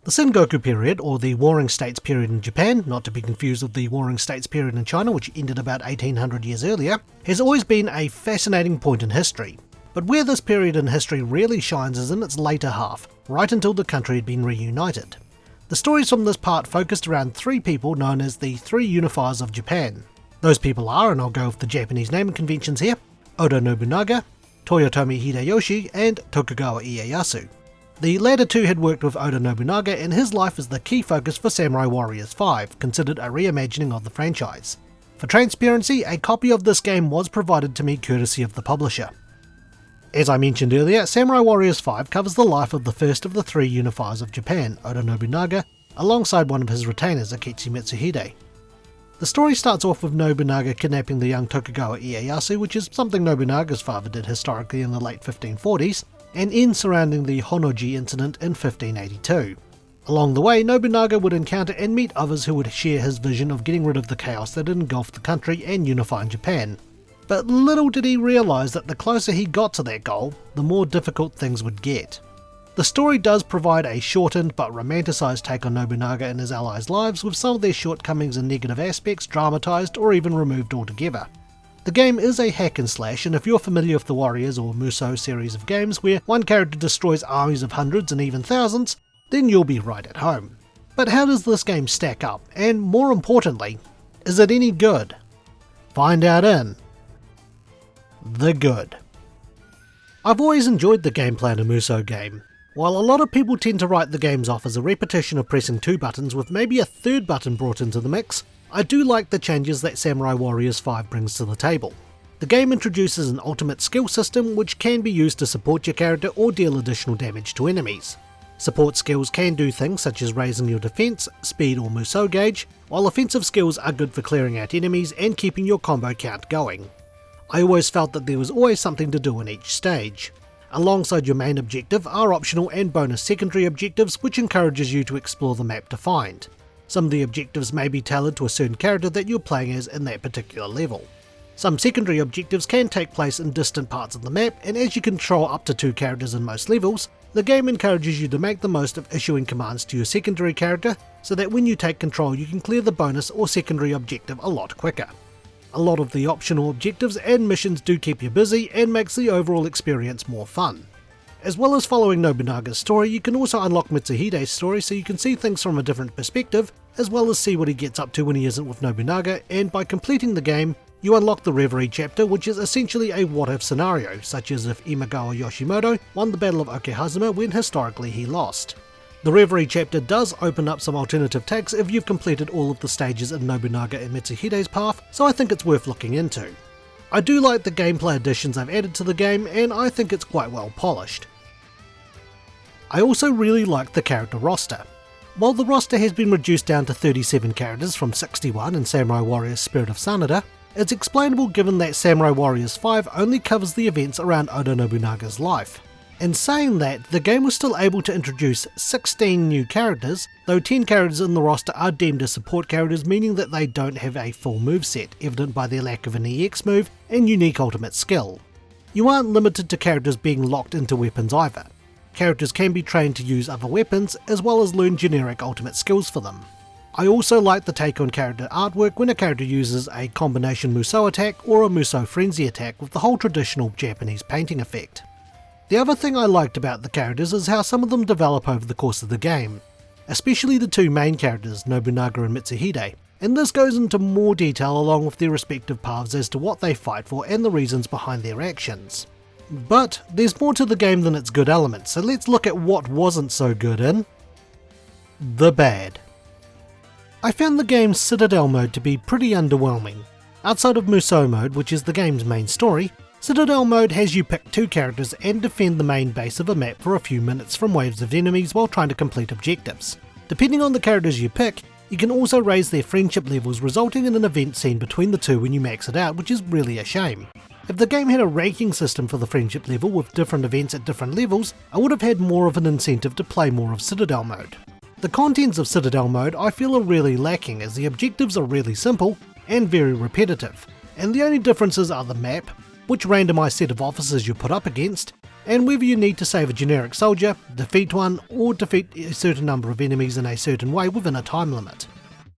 The Sengoku period, or the Warring States period in Japan, not to be confused with the Warring States period in China, which ended about 1800 years earlier, has always been a fascinating point in history. But where this period in history really shines is in its later half, right until the country had been reunited. The stories from this part focused around three people known as the Three Unifiers of Japan. Those people are, and I'll go with the Japanese naming conventions here, Oda Nobunaga, Toyotomi Hideyoshi, and Tokugawa Ieyasu. The latter two had worked with Oda Nobunaga, and his life is the key focus for Samurai Warriors 5, considered a reimagining of the franchise. For transparency, a copy of this game was provided to me courtesy of the publisher. As I mentioned earlier, Samurai Warriors 5 covers the life of the first of the three unifiers of Japan, Oda Nobunaga, alongside one of his retainers, Akechi Mitsuhide. The story starts off with Nobunaga kidnapping the young Tokugawa Ieyasu, which is something Nobunaga's father did historically in the late 1540s, and ends surrounding the Honnoji incident in 1582. Along the way, Nobunaga would encounter and meet others who would share his vision of getting rid of the chaos that had engulfed the country and unifying Japan. But little did he realise that the closer he got to that goal, the more difficult things would get. The story does provide a shortened but romanticised take on Nobunaga and his allies' lives, with some of their shortcomings and negative aspects dramatised or even removed altogether. The game is a hack and slash, and if you're familiar with the Warriors or Musou series of games where one character destroys armies of hundreds and even thousands, then you'll be right at home. But how does this game stack up, and more importantly, is it any good? Find out in The Good. I've always enjoyed the gameplay in a Musou game. While a lot of people tend to write the games off as a repetition of pressing two buttons with maybe a third button brought into the mix, I do like the changes that Samurai Warriors 5 brings to the table. The game introduces an ultimate skill system which can be used to support your character or deal additional damage to enemies. Support skills can do things such as raising your defense, speed or Musou gauge, while offensive skills are good for clearing out enemies and keeping your combo count going. I always felt that there was always something to do in each stage. Alongside your main objective are optional and bonus secondary objectives which encourages you to explore the map to find. Some of the objectives may be tailored to a certain character that you're playing as in that particular level. Some secondary objectives can take place in distant parts of the map, and as you control up to two characters in most levels, the game encourages you to make the most of issuing commands to your secondary character so that when you take control you can clear the bonus or secondary objective a lot quicker. A lot of the optional objectives and missions do keep you busy and makes the overall experience more fun. As well as following Nobunaga's story, you can also unlock Mitsuhide's story so you can see things from a different perspective, as well as see what he gets up to when he isn't with Nobunaga, and by completing the game, you unlock the Reverie chapter, which is essentially a what-if scenario, such as if Imagawa Yoshimoto won the Battle of Okehazuma when historically he lost. The Reverie chapter does open up some alternative takes if you've completed all of the stages in Nobunaga and Mitsuhide's path, so I think it's worth looking into. I do like the gameplay additions I've added to the game, and I think it's quite well polished. I also really like the character roster. While the roster has been reduced down to 37 characters from 61 in Samurai Warriors Spirit of Sanada, it's explainable given that Samurai Warriors 5 only covers the events around Oda Nobunaga's life. In saying that, the game was still able to introduce 16 new characters, though 10 characters in the roster are deemed as support characters, meaning that they don't have a full moveset, evident by their lack of an EX move and unique ultimate skill. You aren't limited to characters being locked into weapons either. Characters can be trained to use other weapons, as well as learn generic ultimate skills for them. I also like the take on character artwork when a character uses a combination Musou attack or a Musou frenzy attack with the whole traditional Japanese painting effect. The other thing I liked about the characters is how some of them develop over the course of the game, especially the two main characters, Nobunaga and Mitsuhide, and this goes into more detail along with their respective paths as to what they fight for and the reasons behind their actions. But there's more to the game than its good elements, so let's look at what wasn't so good in the bad. I found the game's Citadel mode to be pretty underwhelming. Outside of Musou mode, which is the game's main story, Citadel mode has you pick two characters and defend the main base of a map for a few minutes from waves of enemies while trying to complete objectives. Depending on the characters you pick, you can also raise their friendship levels, resulting in an event scene between the two when you max it out, which is really a shame. If the game had a ranking system for the friendship level with different events at different levels, I would have had more of an incentive to play more of Citadel mode. The contents of Citadel mode I feel are really lacking, as the objectives are really simple and very repetitive, and the only differences are the map, which randomised set of officers you put up against, and whether you need to save a generic soldier, defeat one, or defeat a certain number of enemies in a certain way within a time limit.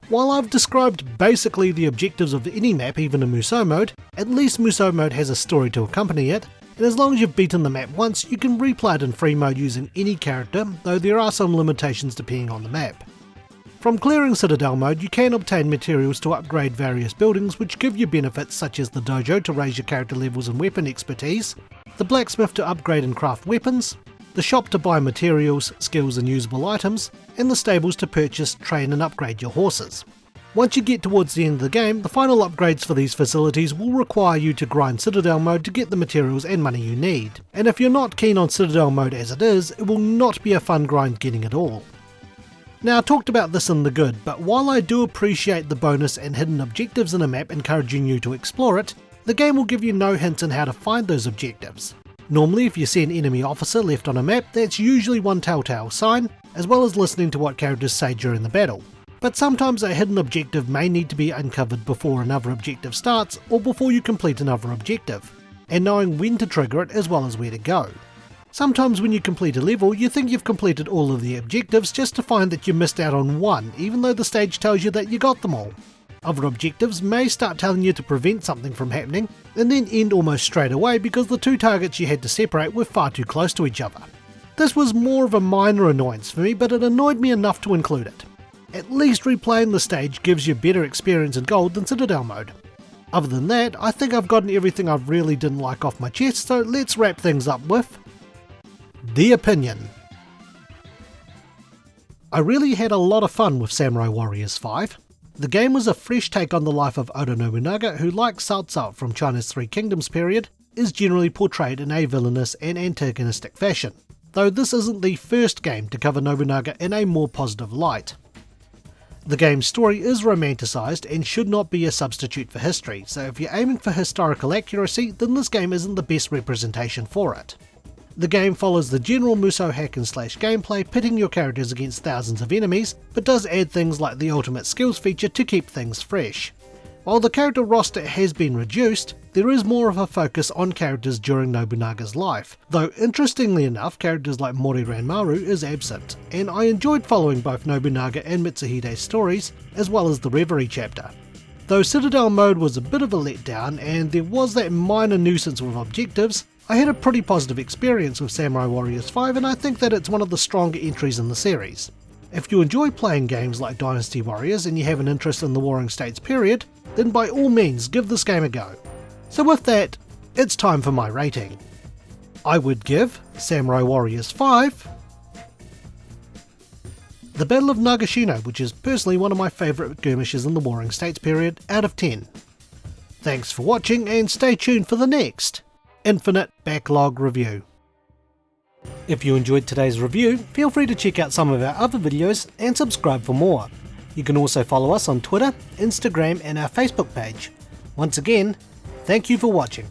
While I've described basically the objectives of any map even in Musou mode, at least Musou mode has a story to accompany it, and as long as you've beaten the map once, you can replay it in free mode using any character, though there are some limitations depending on the map. From clearing Citadel mode, you can obtain materials to upgrade various buildings which give you benefits such as the dojo to raise your character levels and weapon expertise, the blacksmith to upgrade and craft weapons, the shop to buy materials, skills and usable items, and the stables to purchase, train and upgrade your horses. Once you get towards the end of the game, the final upgrades for these facilities will require you to grind Citadel mode to get the materials and money you need, and if you're not keen on Citadel mode as it is, it will not be a fun grind getting it all. Now I talked about this in the good, but while I do appreciate the bonus and hidden objectives in a map encouraging you to explore it, the game will give you no hints on how to find those objectives. Normally if you see an enemy officer left on a map, that's usually one telltale sign, as well as listening to what characters say during the battle. But sometimes a hidden objective may need to be uncovered before another objective starts, or before you complete another objective, and knowing when to trigger it as well as where to go. Sometimes when you complete a level, you think you've completed all of the objectives just to find that you missed out on one, even though the stage tells you that you got them all. Other objectives may start telling you to prevent something from happening, and then end almost straight away because the two targets you had to separate were far too close to each other. This was more of a minor annoyance for me, but it annoyed me enough to include it. At least replaying the stage gives you better experience in gold than Citadel mode. Other than that, I think I've gotten everything I really didn't like off my chest, so let's wrap things up with the opinion. I really had a lot of fun with Samurai Warriors 5. The game was a fresh take on the life of Oda Nobunaga, who, like Cao Cao from China's Three Kingdoms period, is generally portrayed in a villainous and antagonistic fashion, though this isn't the first game to cover Nobunaga in a more positive light. The game's story is romanticised and should not be a substitute for history, so if you're aiming for historical accuracy, then this game isn't the best representation for it. The game follows the general Musou hack and slash gameplay, pitting your characters against thousands of enemies, but does add things like the ultimate skills feature to keep things fresh. While the character roster has been reduced, there is more of a focus on characters during Nobunaga's life, though interestingly enough characters like Mori Ranmaru is absent, and I enjoyed following both Nobunaga and Mitsuhide's stories, as well as the Reverie chapter. Though Citadel mode was a bit of a letdown and there was that minor nuisance with objectives, I had a pretty positive experience with Samurai Warriors 5 and I think that it's one of the stronger entries in the series. If you enjoy playing games like Dynasty Warriors and you have an interest in the Warring States period, then by all means give this game a go. So with that, it's time for my rating. I would give Samurai Warriors 5 the Battle of Nagashino, which is personally one of my favourite skirmishes in the Warring States period, out of 10. Thanks for watching and stay tuned for the next Infinite Backlog review. If you enjoyed today's review, feel free to check out some of our other videos and subscribe for more. You can also follow us on Twitter, Instagram and our Facebook page. Once again, thank you for watching.